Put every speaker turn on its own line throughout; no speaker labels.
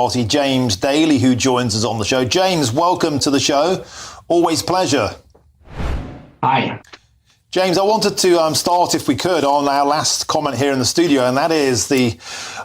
Party, James Daly, who joins us on the show. James, welcome to the show. Always pleasure.
Hi.
James, I wanted to start, if we could, on our last comment here in the studio, and that is the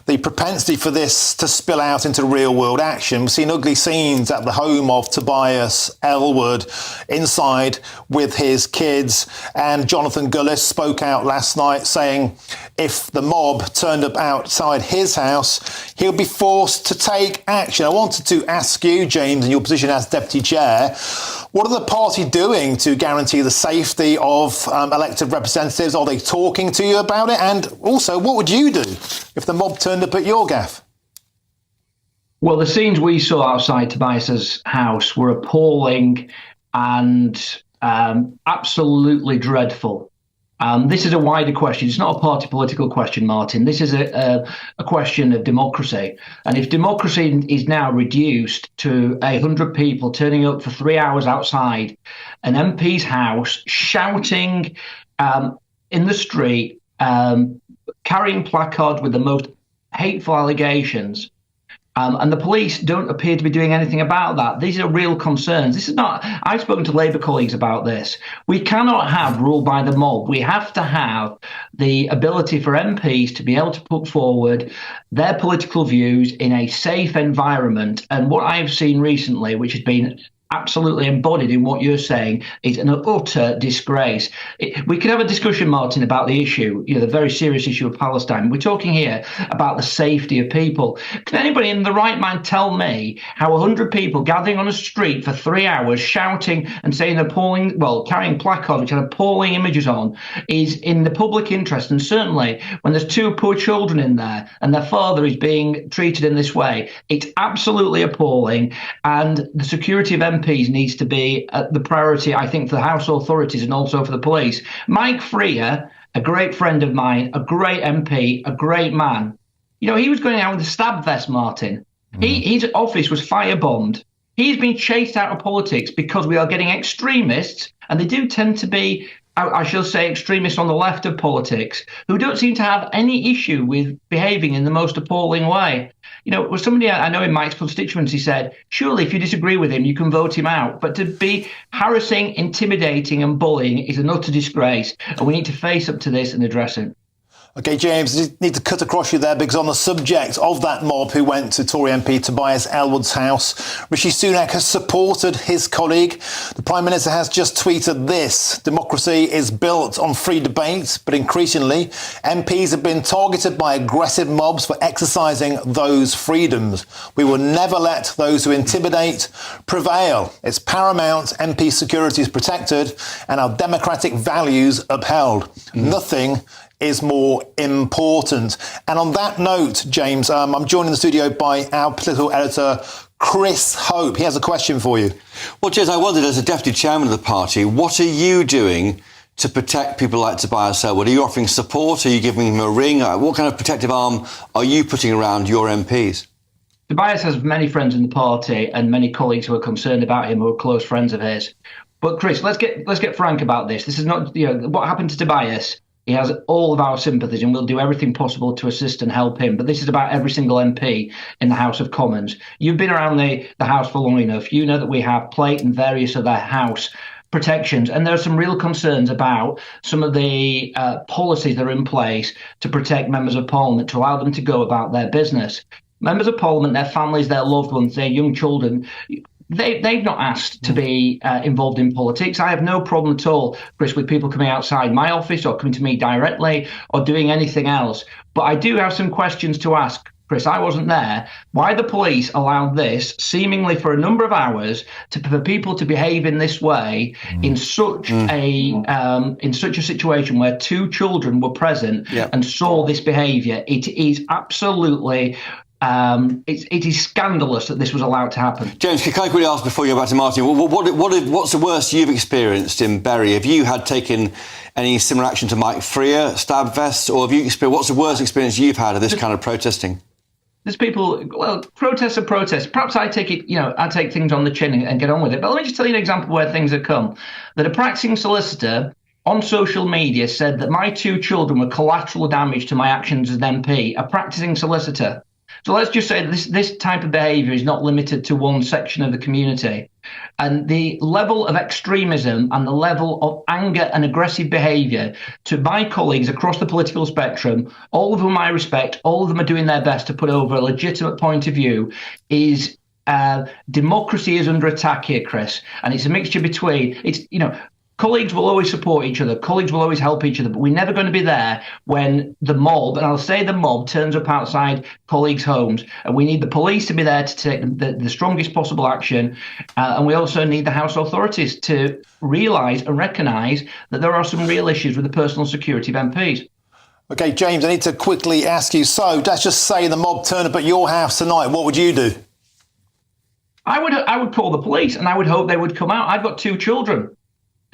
propensity for this to spill out into real-world action. We've seen ugly scenes at the home of Tobias Ellwood inside with his kids, and Jonathan Gullis spoke out last night saying if the mob turned up outside his house, he'll be forced to take action. I wanted to ask you, James, in your position as Deputy Chair, what are the party doing to guarantee the safety of elected representatives? Are they talking to you about it? And also, what would you do if the mob turned up at your gaff?
Well, the scenes we saw outside Tobias's house were appalling and absolutely dreadful. This is a wider question. It's not a party political question, Martin. This is a question of democracy. And if democracy is now reduced to 100 people turning up for 3 hours outside an MP's house, shouting in the street, carrying placards with the most hateful allegations, and the police don't appear to be doing anything about that. These are real concerns. This is not, I've spoken to Labour colleagues about this. We cannot have rule by the mob. We have to have the ability for MPs to be able to put forward their political views in a safe environment. And what I've seen recently, which has been absolutely embodied in what you're saying, is an utter disgrace. We could have a discussion, Martin, about the issue, the very serious issue of Palestine. We're talking here about the safety of people. Can anybody in the right mind tell me how 100 people gathering on a street for 3 hours shouting and saying appalling, carrying placards which had appalling images on, is in the public interest? And certainly when there's 2 poor children in there and their father is being treated in this way, it's absolutely appalling. And the security of MPs needs to be the priority, I think, for the House authorities and also for the police. Mike Freer, a great friend of mine, a great MP, a great man, he was going out with a stab vest, Martin. His office was firebombed. He's been chased out of politics because we are getting extremists, and they do tend to be, I shall say, extremists on the left of politics, who don't seem to have any issue with behaving in the most appalling way. Somebody I know in Mike's constituency said, surely if you disagree with him, you can vote him out. But to be harassing, intimidating and bullying is an utter disgrace. And we need to face up to this and address it.
OK, James, I need to cut across you there because on the subject of that mob who went to Tory MP Tobias Ellwood's house, Rishi Sunak has supported his colleague. The Prime Minister has just tweeted this: democracy is built on free debate, but increasingly MPs have been targeted by aggressive mobs for exercising those freedoms. We will never let those who intimidate prevail. It's paramount MP security is protected and our democratic values upheld. Nothing is more important. And on that note, James, I'm joined in the studio by our political editor, Chris Hope. He has a question for you.
Well, Jez, I wondered, as a deputy chairman of the party, what are you doing to protect people like Tobias Ellwood? Are you offering support? Are you giving him a ring? What kind of protective arm are you putting around your MPs?
Tobias has many friends in the party and many colleagues who are concerned about him, who are close friends of his. But Chris, let's get frank about this. This is not, what happened to Tobias. He has all of our sympathies and we'll do everything possible to assist and help him. But this is about every single MP in the House of Commons. You've been around the House for long enough. You know that we have plate and various other House protections. And there are some real concerns about some of the policies that are in place to protect members of Parliament, to allow them to go about their business. Members of Parliament, their families, their loved ones, their young children, They've not asked to be involved in politics. I have no problem at all, Chris, with people coming outside my office or coming to me directly or doing anything else. But I do have some questions to ask. Chris, I wasn't there. Why the police allowed this, seemingly for a number of hours, for people to behave in this way in such a situation where 2 children were present and saw this behaviour? It is absolutely. It is scandalous that this was allowed to happen.
James, can I quickly ask before you go back to Martin, what's the worst you've experienced in Bury? Have you had taken any similar action to Mike Freer, stab vests, or have you experienced, what's the worst experience you've had of this kind of protesting? There's
people, protests are protests. Perhaps I take it, I take things on the chin and get on with it. But let me just tell you an example where things have come. That a practicing solicitor on social media said that my 2 children were collateral damage to my actions as an MP, a practicing solicitor. So let's just say this type of behaviour is not limited to one section of the community. And the level of extremism and the level of anger and aggressive behaviour to my colleagues across the political spectrum, all of whom I respect, all of them are doing their best to put over a legitimate point of view, is democracy is under attack here, Chris. And it's a mixture between, colleagues will always support each other. Colleagues will always help each other. But we're never going to be there when the mob, and I'll say the mob, turns up outside colleagues' homes. And we need the police to be there to take the strongest possible action. And we also need the House authorities to realise and recognise that there are some real issues with the personal security of MPs.
OK, James, I need to quickly ask you. So let's just say the mob turn up at your house tonight. What would you do?
I would call the police, and I would hope they would come out. I've got 2 children.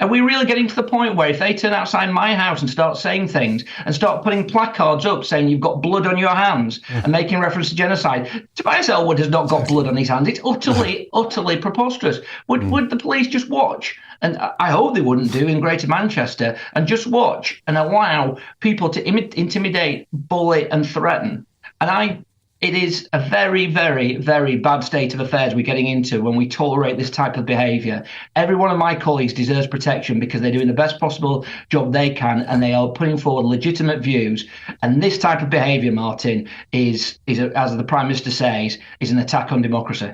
Are we really getting to the point where if they turn outside my house and start saying things and start putting placards up saying you've got blood on your hands and making reference to genocide? Tobias Ellwood has not got blood on his hands. It's utterly preposterous. Would the police just watch? And I hope they wouldn't do in Greater Manchester, and just watch and allow people to intimidate, bully and threaten. And it is a very, very, very bad state of affairs we're getting into when we tolerate this type of behaviour. Every one of my colleagues deserves protection because they're doing the best possible job they can, and they are putting forward legitimate views. And this type of behaviour, Martin, is as the Prime Minister says, is an attack on democracy.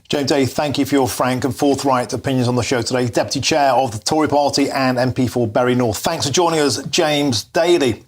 James Daly, thank you for your frank and forthright opinions on the show today. Deputy Chair of the Tory Party and MP for Bury North. Thanks for joining us, James Daly.